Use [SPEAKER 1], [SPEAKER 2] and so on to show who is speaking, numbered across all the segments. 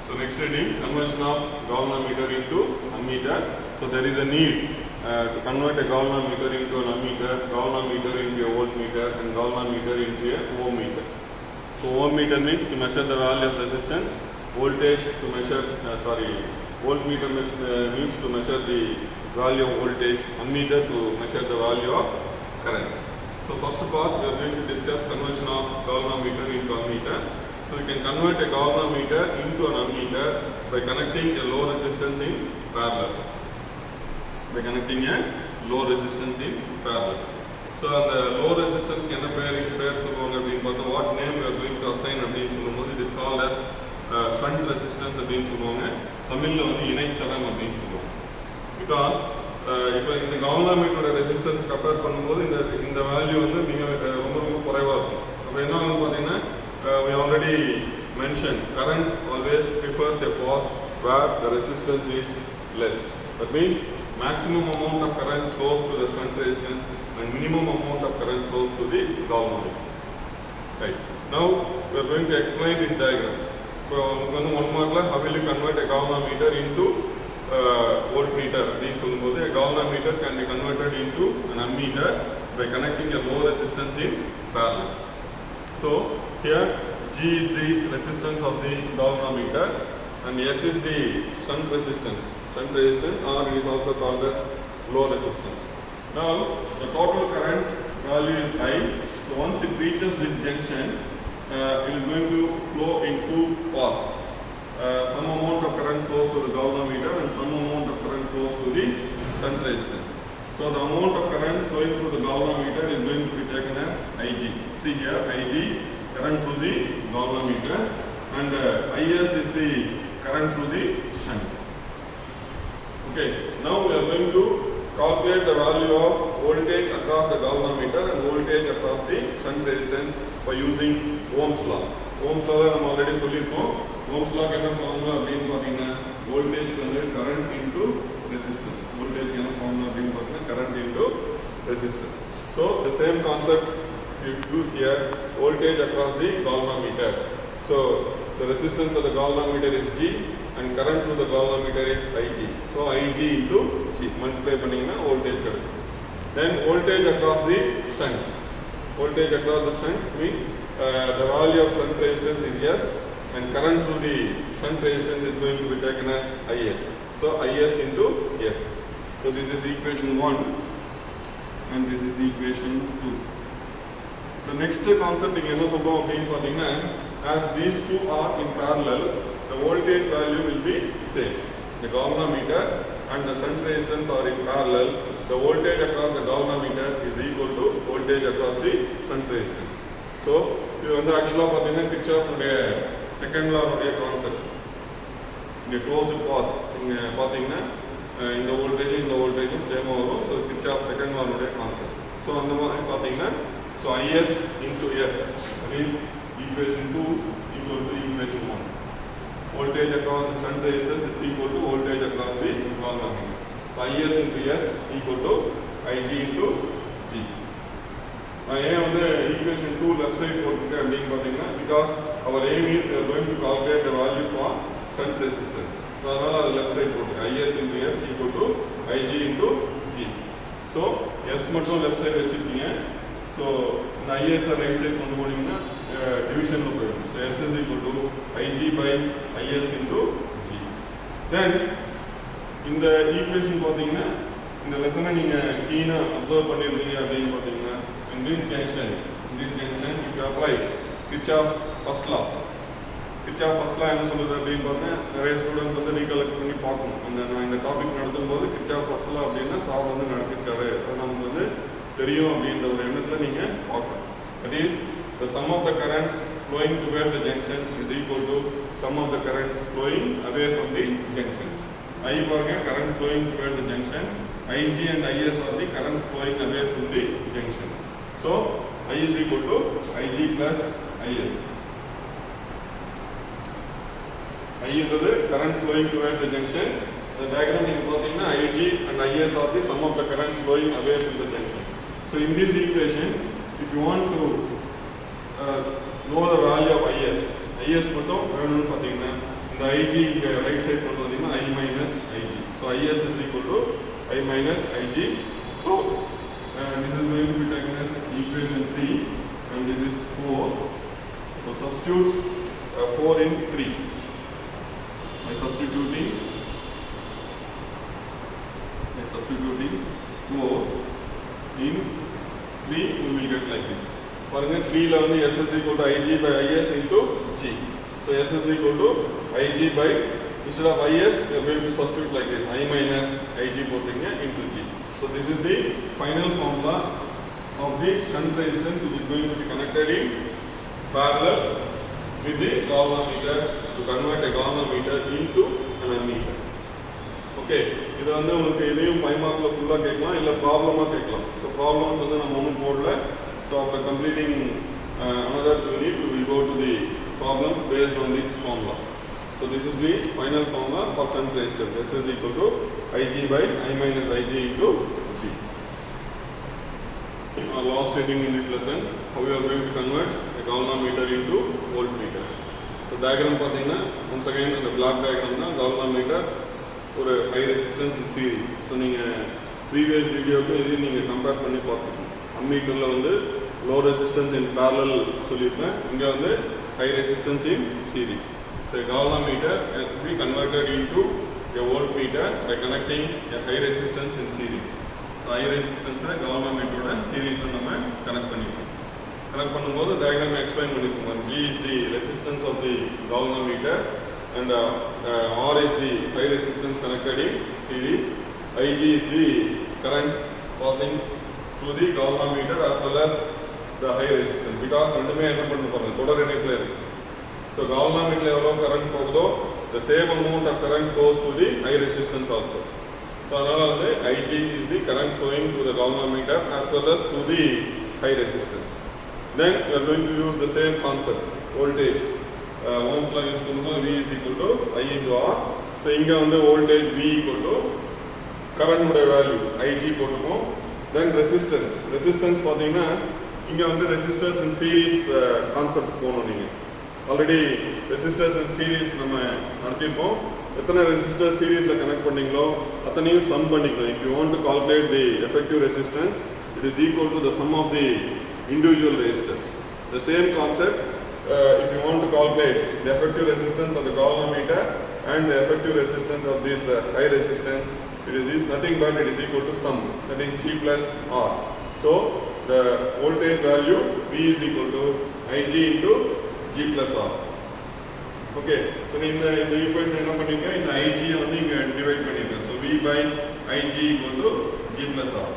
[SPEAKER 1] So next reading, conversion of galvanometer into ammeter. So there is a need to convert a galvanometer into an ammeter, galvanometer into a voltmeter, and galvanometer into a ohm meter. So ohm meter means to measure the value of resistance, voltage to measure, voltmeter means to measure the value of voltage, ammeter to measure the value of current. So first part we are going to discuss conversion of galvanometer into ammeter. So we can convert a galvanometer into an ammeter by connecting a low resistance in parallel. So the low resistance can what name we are going to assign it is called as shunt resistance because in the galvanometer resistance compare in the value we already mentioned current always prefers a path where the resistance is less. That means maximum amount of current flows to the shunt resistance and minimum amount of current flows to the galvanometer. Right. Now we are going to explain this diagram. So one mark, how will you convert a galvanometer into voltmeter? A galvanometer can be converted into an ammeter by connecting a low resistance in parallel. So here G is the resistance of the galvanometer and S is the shunt resistance. Shunt resistance, or it is also called as low resistance. Now the total current value is I. So once it reaches this junction, it is going to flow in two paths. Some amount of current flows to the galvanometer and some amount of current flows to the shunt resistance. So the amount of current flowing through the galvanometer is going to be taken as Ig. See here, Ig current through the galvanometer and Is is the current through the shunt. Okay, now we are going to calculate the value of voltage across the galvanometer and voltage across the shunt resistance by using Ohm's law. Ohm's law we already solidum. Ohm's law kind of formula voltage current into resistance. Voltage kind of formula current into resistance. So the same concept you use here, voltage across the galvanometer. So the resistance of the galvanometer is G and current through the galvanometer is Ig. So Ig into G, multiply voltage current. Then voltage across the shunt. Voltage across the shunt means the value of shunt resistance is S and current through the shunt resistance is going to be taken as Is. So Is into S. So this is equation 1 and this is equation 2. So next concept as these two are in parallel, the voltage value will be same. The galvanometer and the shunt resistance are in parallel. The voltage across the galvanometer is equal to voltage across the shunt resistance. So you actually Kirchhoff second law concept. In the closed path, in the voltage same over. So Kirchhoff second law concept. So on the so Is into S, that is equation 2 equal to equation 1. Voltage across the shunt resistance is equal to voltage across the galvanometer. So Is into S equal to Ig into G. I am on the equation 2 left side because our aim is we are going to calculate the value for shunt resistance. So left side Is into S equal to Ig into G. So S left side so the Is right side division. So S is equal to Ig by Is into G. Then in the equation in the lesson you observe in this junction if you apply Kirchhoff first law என்ன சொல்லுது அப்படின்னு பார்த்தா நிறைய students recollect பண்ணி பார்க்கணும். இந்த topic நடத்தும் போது Kirchhoff first law அப்படின்னா சார் நடத்திருக்காரு நமக்கு தெரியும் அப்படின்ற ஒரு எண்ணத்தில் நீங்கள் பார்க்கணும். That is, the sum of the currents flowing towards the junction is equal to sum of the currents flowing away from the junction. I current flowing towards the junction, Ig and Is are the currents flowing away from the junction. So I is equal to Ig plus Is. I is the current flowing towards the junction. The diagram Ig and Is are the sum of the currents flowing away from the junction. So in this equation, if you want to know the value of Is, IS மட்டும் வேணும்னு பார்த்தீங்கன்னா இந்த IG இங்கே right side கொண்டு வந்தீங்கன்னா I minus IG. So IS is equal to I minus IG. So this is going to be taken as equation 3 and this is 4. So substitute 4 in 3. By substituting 4 in 3 we will get like this. For example, 3 la வந்து S is equal to IG by IS into G. So S is equal to IG by, instead of IS we are going to substitute like this, I minus IG போட்டுங்க into G. So this is the final formula of the shunt resistance which is going to be connected in parallel with the galvanometer to convert a galvanometer into an ammeter. Okay, இது வந்து உங்களுக்கு இதையும் 5 மார்க்ஸ்ல ஃபுல்லா கேட்கலாம் இல்ல ப்ராப்ளமா கேட்கலாம். So problems வந்து நம்ம ஒன்றும் போடல. So after completing another unit we will go to the problems based on this formula. So this is the final formula for shunt resistance. S is equal to Ig by I minus Ig into G. Our last reading in this lesson, how we are going to convert a galvanometer into voltmeter. So diagram பார்த்தீங்கன்னா once again இந்த block diagram தான் galvanometer ஒரு high resistance in series. So நீங்கள் previous வீடியோக்கு இது நீங்கள் compare பண்ணி பார்த்துக்கணும். அம்மீட்டரில் வந்து low resistance in parallel சொல்லியிருக்கேன், இங்கே வந்து high resistance in series. So a galvanometer can be converted into a voltmeter by connecting a high resistance in series. So high resistance galvanometer ஓட சீரிஸ்ல நம்ம கனெக்ட் பண்ணிருக்கோம். கனெக்ட் பண்ணும்போது டயகிராம் எக்ஸ்பிளைன் பண்ணிருக்கோம். G is the resistance of the galvanometer and R is the high resistance connected in series. Ig is the current passing through the galvanometer as well as the high resistance, because ரெண்டுமே என்ன பண்ண போறாங்க, தொடர் இணைப்புல இருக்கு. So galvanometer எவ்வளவு current போகுதோ the same amount of current flows to the high resistance also. So அதனால வந்து Ig is the current flowing to the galvanometer as well as to the high resistance. Then we are going to use the same concept, voltage. Ohm's law use பண்ணும்போது V is equal to I into R. So இங்க வந்து voltage V equal to current உடைய value Ig போட்டுப்போம். Then resistance பார்த்தீங்கன்னா இங்க வந்து resistors in series concept போகணும். நீங்க ஆல்ரெடி resistors in series நம்ம நடத்திருப்போம். எத்தனை resistors சீரீஸ்ல கனெக்ட் பண்ணீங்களோ அத்தனையும் sum பண்ணிக்கலாம். If you want to calculate the effective resistance, it is equal to the sum of the individual resistors. The same concept, if you want to calculate the effective resistance of the galvanometer and the effective resistance of this high resistance, it is nothing but it is equal to sum, that is G plus R. So the voltage value V is equal to Ig into G plus R. Okay, so இந்த equation என்ன பண்ணீங்க, இந்த Ig வந்து இங்க divide பண்ணிருங்க. So V by Ig equal to G plus R.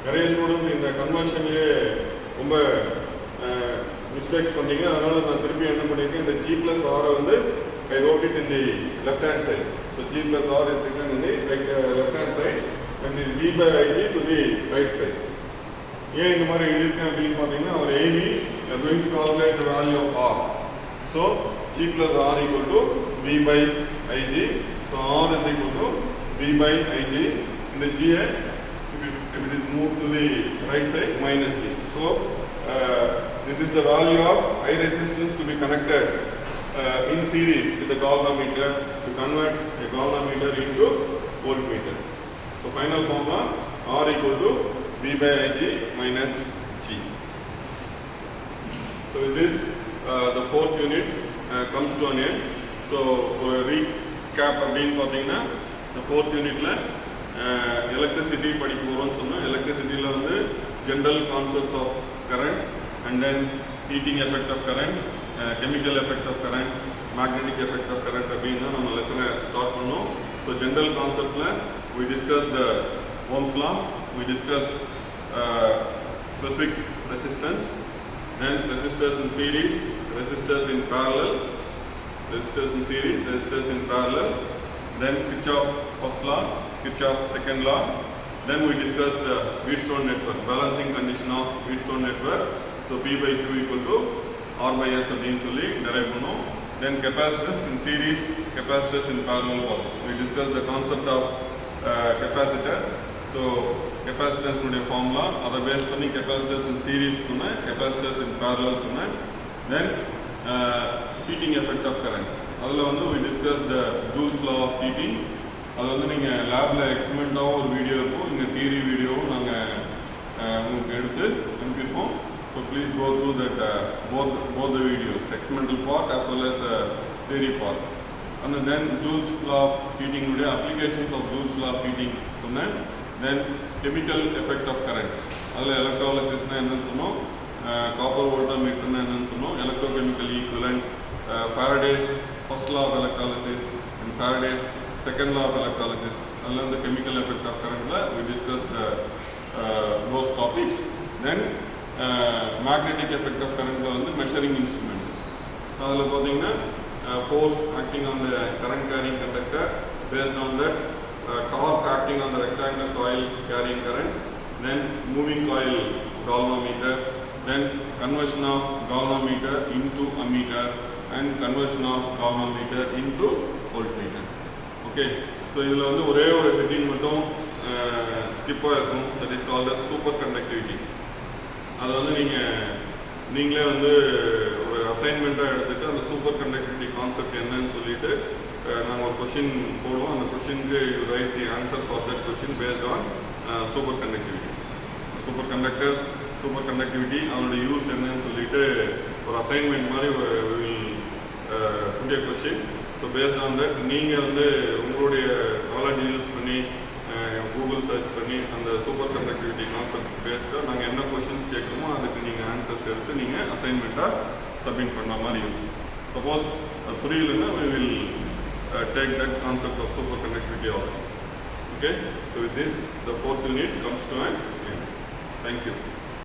[SPEAKER 1] நிறைய students இந்த கன்வர்ஷன்லயே ரொம்ப மிஸ்டேக்ஸ் பண்ணீங்க. அதனால நான் திருப்பி என்ன பண்ணிருக்கேன், இந்த G plus R வந்து I wrote it in the left hand side. So G plus R is written in the left hand side and this V by Ig to the right side. ஏன் இந்த மாதிரி எழுதிருக்கேன் அப்படின்னு பார்த்தீங்கன்னா, our aim is we are going to calculate the value of R. So G plus R equal to V by Ig. So R is equal to V by Ig. In the G, if it is moved to the right side, minus G. So this is the value of high resistance to be connected in series with the galvanometer to convert a galvanometer into voltmeter. So final formula R equal to V by Ig minus G. So with this the fourth unit comes to an end. So recap அப்படின்னு பார்த்தீங்கன்னா, the fourth unitல electricity படிக்க போகிறோம்னு சொன்னால், electricityல வந்து general concepts of current and then heating effect of current, chemical effect of current, magnetic effect of current அப்படின்னா நம்ம லெசனை start பண்ணோம். So general conceptsல we discussed Ohm's law, we discussed specific resistance, then resistors in series, resistors in parallel, resistors in series, resistors in parallel, then Kirchhoff first law, Kirchhoff second law, then we discussed Wheatstone network, balancing condition of Wheatstone network. So P by Q equal to R by S அப்படின்னு சொல்லி derive பண்ணோம். Then capacitors in series, capacitors in parallel. We discussed the concept of capacitor. So capacitance உடைய formula, அதை base பண்ணி capacitors in series சொன்னேன், capacitors in parallel சொன்னேன். Then heating effect of current. அதில் வந்து we discussed Joule's law of heating. அது வந்து நீங்கள் லேபில் எக்ஸ்பெரிமெண்ட்டாகவும் ஒரு வீடியோ இருக்கும், இங்கே தியரி வீடியோவும் நாங்கள் உங்களுக்கு எடுத்து அனுப்பியிருப்போம். So please go through that both the videos, experimental part as well as theory part. And then Joule's law of heating உடைய applications of Joule's law of heating சொன்னேன். Then chemical effect of current, அதில் எலக்ட்ராலிசிஸ்னால் என்னன்னு சொன்னோம், copper வோல்டாமீட்டர்னா என்னன்னு சொன்னோம், electrochemical equivalent, Faraday's first law of electrolysis and Faraday's second law of electrolysis. அதில் வந்து chemical effect of currentல we discussed those topics. Then magnetic effect of currentல வந்து measuring instruments. அதில் பார்த்தீங்கன்னா force acting on the current carrying conductor, based on that torque acting on the rectangular coil carrying current, then moving coil galvanometer, then conversion of galvanometer into ammeter and conversion of galvanometer into voltmeter. Okay, so இதில் வந்து ஒரே ஒரு heading மட்டும் ஸ்கிப்பாக இருக்கும், that is called as super conductivity. அதை வந்து நீங்களே வந்து ஒரு அசைன்மெண்ட்டாக எடுத்துகிட்டு அந்த சூப்பர் கண்டக்டிவிட்டி கான்செப்ட் என்னன்னு சொல்லிட்டு நாங்கள் ஒரு கொஷின் போடுவோம். அந்த கொஷினுக்கு you write the answer for that question based on super conductivity. Super conductors, super conductivity, அதோட யூஸ் என்னன்னு சொல்லிட்டு ஒரு அசைன்மெண்ட் மாதிரி புதிய question. So based on that நீங்கள் வந்து உங்களுடைய நாலேஜ் யூஸ் பண்ணி கூகுள் சர்ச் பண்ணி அந்த சூப்பர் கண்டக்டிவிட்டி கான்செப்ட் பேஸ்டாக நாங்கள் என்ன கொஷின்ஸ் கேட்குறோமோ அதுக்கு நீங்கள் ஆன்சர்ஸ் எடுத்து நீங்கள் அசைன்மெண்ட்டாக சப்மிட் பண்ணுற மாதிரி இருக்கும். சப்போஸ் அது புரியலன்னா we will take that concept of super conductivity also. Okay, so with this the fourth unit comes to an end. Thank you.